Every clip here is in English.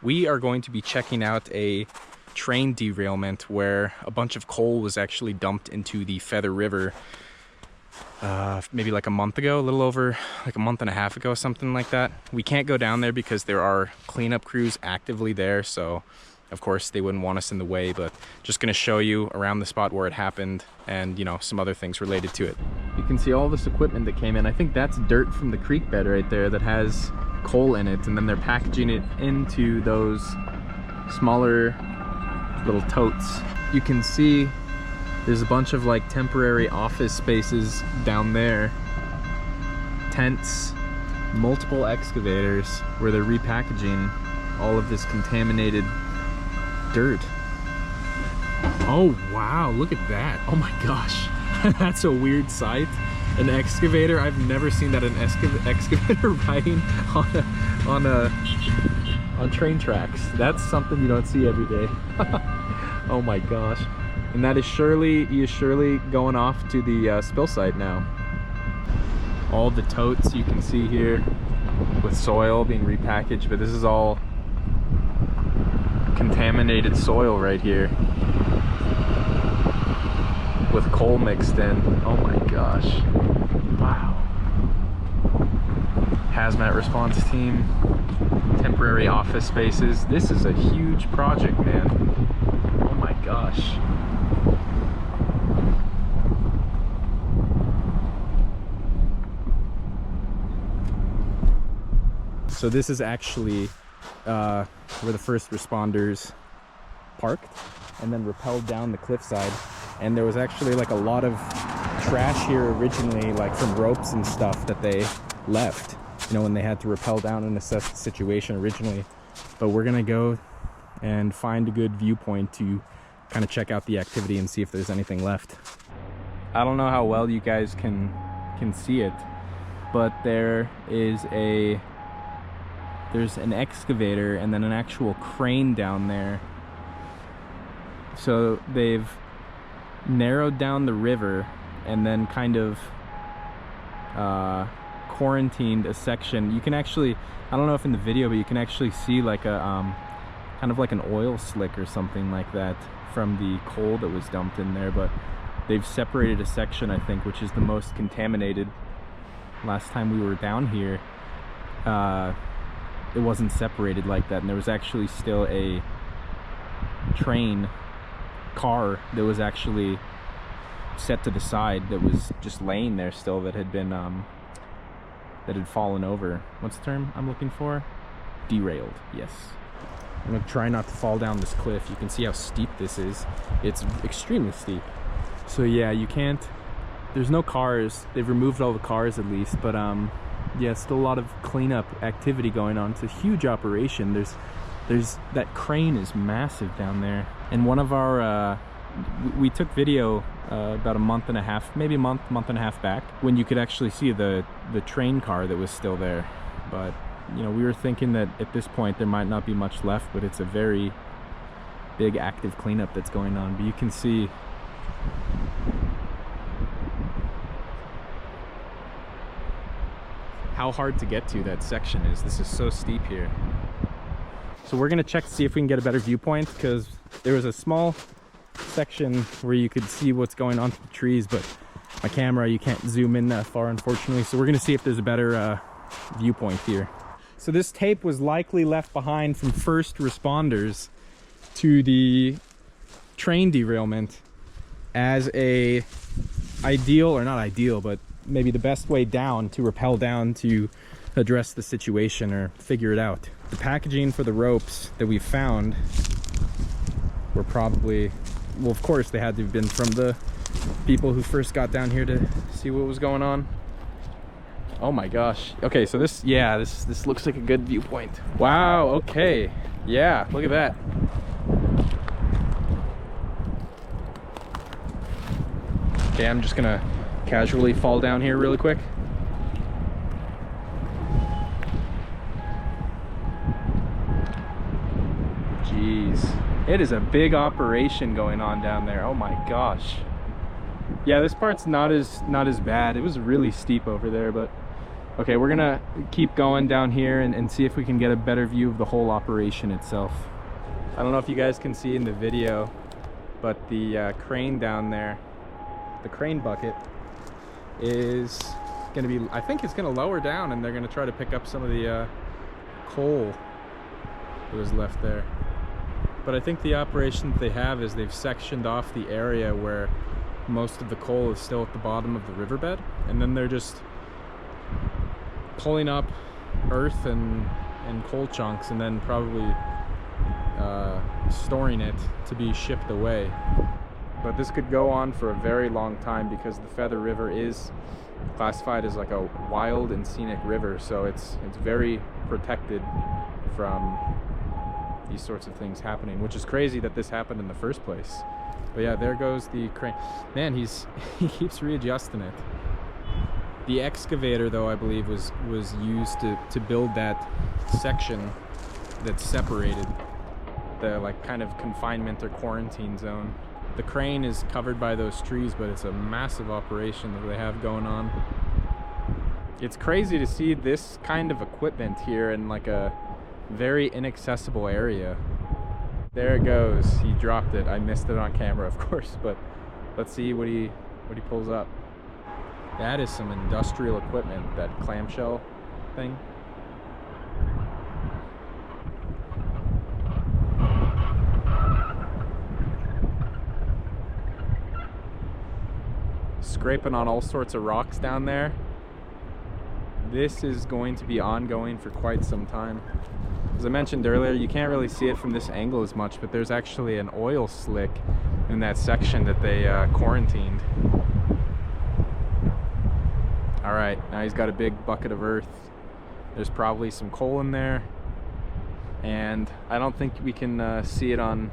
We are going to be checking out a train derailment where a bunch of coal was actually dumped into the Feather River maybe like a month ago, a little over like a month and a half ago, something like that. We can't go down there because there are cleanup crews actively there, so of course they wouldn't want us in the way, but just gonna show you around the spot where it happened and, you know, some other things related to it. You can see all this equipment that came in. I think that's dirt from the creek bed right there that has coal in it, and then they're packaging it into those smaller little totes. You can see there's a bunch of like temporary office spaces down there, tents, multiple excavators where they're repackaging all of this contaminated dirt. Oh wow, look at that. Oh my gosh. That's a weird sight. An excavator. I've never seen that, an excavator riding on train tracks. That's something you don't see every day. Oh my gosh. And that is surely, he is surely going off to the spill site now. All the totes you can see here with soil being repackaged, but this is all contaminated soil right here with coal mixed in. Oh my gosh. Wow. Hazmat response team, temporary office spaces. This is a huge project, man. Oh my gosh. So this is actually where the first responders parked and then rappelled down the cliffside. And there was actually like a lot of trash here originally, like from ropes and stuff that they left, you know, when they had to rappel down and assess the situation originally. But we're gonna go and find a good viewpoint to kind of check out the activity and see if there's anything left. I don't know how well you guys can see it, but there's an excavator and then an actual crane down there. So they've narrowed down the river and then kind of quarantined a section. You can actually, I don't know if in the video, but you can actually see like a kind of like an oil slick or something like that from the coal that was dumped in there. But they've separated a section, I think, which is the most contaminated. Last time we were down here, it wasn't separated like that, and there was actually still a train car that was actually set to the side that was just laying there still, that had been that had fallen over. What's the term I'm looking for? Derailed. Yes. I'm gonna try not to fall down this cliff. You can see how steep this is. It's extremely steep. So yeah, you can't, there's no cars. They've removed all the cars at least, but yeah, still a lot of cleanup activity going on. It's a huge operation. There's that crane is massive down there. And one of our we took video about a month and a half, maybe a month and a half back, when you could actually see the train car that was still there. But you know, we were thinking that at this point there might not be much left, but it's a very big active cleanup that's going on. But you can see how hard to get to that section is. This is so steep here. So we're gonna check to see if we can get a better viewpoint, because there was a small section where you could see what's going on through the trees, but my camera, you can't zoom in that far, unfortunately. So we're gonna see if there's a better viewpoint here. So this tape was likely left behind from first responders to the train derailment as a ideal, or not ideal, but maybe the best way down to rappel down to address the situation or figure it out. The packaging for the ropes that we found were probably, well, of course they had to have been from the people who first got down here to see what was going on. Oh my gosh. Okay, so this, yeah, this looks like a good viewpoint. Wow, okay. Yeah, look at that. Okay, I'm just gonna casually fall down here really quick. Jeez. It is a big operation going on down there. Oh my gosh. Yeah, this part's not as bad. It was really steep over there, but Okay, we're gonna keep going down here and see if we can get a better view of the whole operation itself. I don't know if you guys can see in the video, but the crane down there, the crane bucket, is gonna be, I think it's gonna lower down and they're gonna try to pick up some of the coal that was left there. But I think the operation that they have is they've sectioned off the area where most of the coal is still at the bottom of the riverbed, and then they're just pulling up earth and coal chunks and then probably storing it to be shipped away. But this could go on for a very long time because the Feather River is classified as like a wild and scenic river, so it's very protected from these sorts of things happening, which is crazy that this happened in the first place. But yeah, there goes the crane. Man, he keeps readjusting it. The excavator, though, I believe was used to build that section that's separated, the like kind of confinement or quarantine zone. The crane is covered by those trees, but it's a massive operation that they have going on. It's crazy to see this kind of equipment here in like a very inaccessible area. There it goes. He dropped it. I missed it on camera, of course, but let's see what he pulls up. That is some industrial equipment, that clamshell thing. Scraping on all sorts of rocks down there. This is going to be ongoing for quite some time. As I mentioned earlier, you can't really see it from this angle as much, but there's actually an oil slick in that section that they quarantined. All right, now he's got a big bucket of earth. There's probably some coal in there, and I don't think we can see it on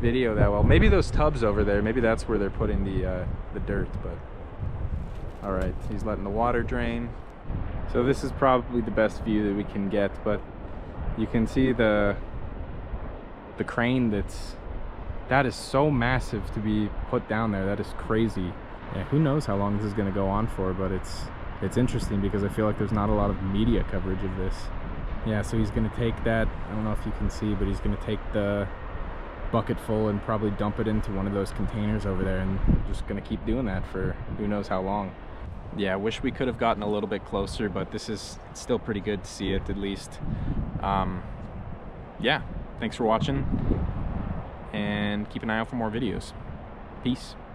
video that well. Maybe those tubs over there, maybe that's where they're putting the dirt, but all right, he's letting the water drain. So this is probably the best view that we can get, but you can see the crane that is so massive to be put down there. That is crazy. Yeah, who knows how long this is going to go on for, but it's interesting because I feel like there's not a lot of media coverage of this. Yeah, so he's going to take that, I don't know if you can see, but he's going to take the bucket full and probably dump it into one of those containers over there, and just going to keep doing that for who knows how long. Yeah, I wish we could have gotten a little bit closer, but this is still pretty good to see it at least. Yeah, thanks for watching, and keep an eye out for more videos. Peace.